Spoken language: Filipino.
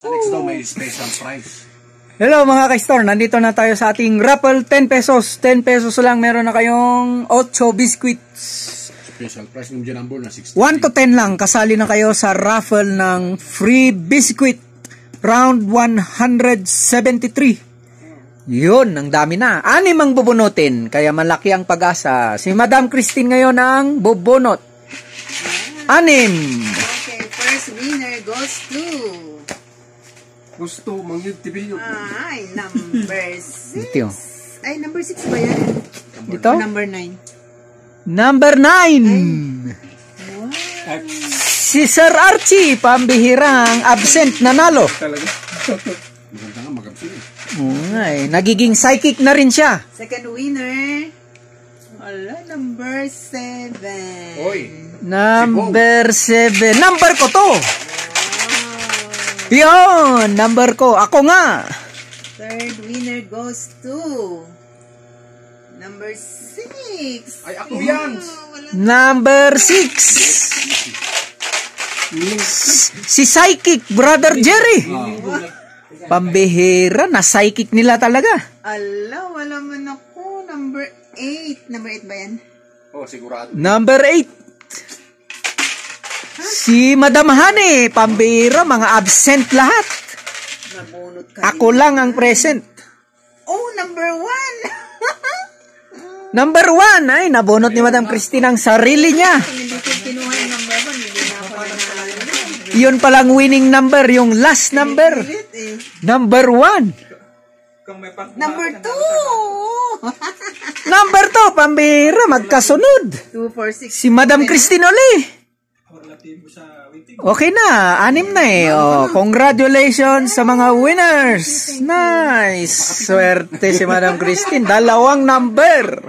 Alex daw may special price. Hello mga ka-store, nandito na tayo sa ating raffle 10 pesos. 10 pesos lang, meron na kayong 8 biscuits. Special price ng number na 60. 1 to 10 lang, kasali na kayo sa raffle ng free biscuit. Round 173. Yun, ang dami na. 6 ang bubunutin, kaya malaki ang pag-asa. Si Madam Christine ngayon ang bubunot. 6. Okay, first winner goes to... Gusto, mangyod TV yun. Ay, number 6. Dito. Ay, number 6 ba yan? Dito? Number 9. Number 9. Si Sir Archie, pambihirang absent nanalo. Talaga? Maganda nga, mag-absent. Ay, nagiging psychic na rin siya. Second winner. Wala, number 7. Oy. Number 7. Number ko to. Yun, number ko. Ako nga. Third winner goes to number 6. Ay, ako yan. Number 6. Si Psychic, Brother Jerry. Pambihira, na psychic nila talaga. Ala, wala man ako. Number 8. Number 8 ba yan? Oh, sigurado. Number 8. Si Madam Honey, pambihira, mga absent lahat. Nabunot ka. Ako lang ang present. Oh, number 1. Number 1, ay, nabunot ni Madam Christine ang sarili niya. Hindi ko kinuha yung number 1. Hindi na ako nanalo. Yun palang winning number, yung last number. Number 1. Number 2. Number 2, pambihira, magkasunod. 2, 4, 6. Si Madam Christine uli. Okay na, 6 na eh. Oh, congratulations sa mga winners. Nice. Swerte si Madam Christine. 2 number.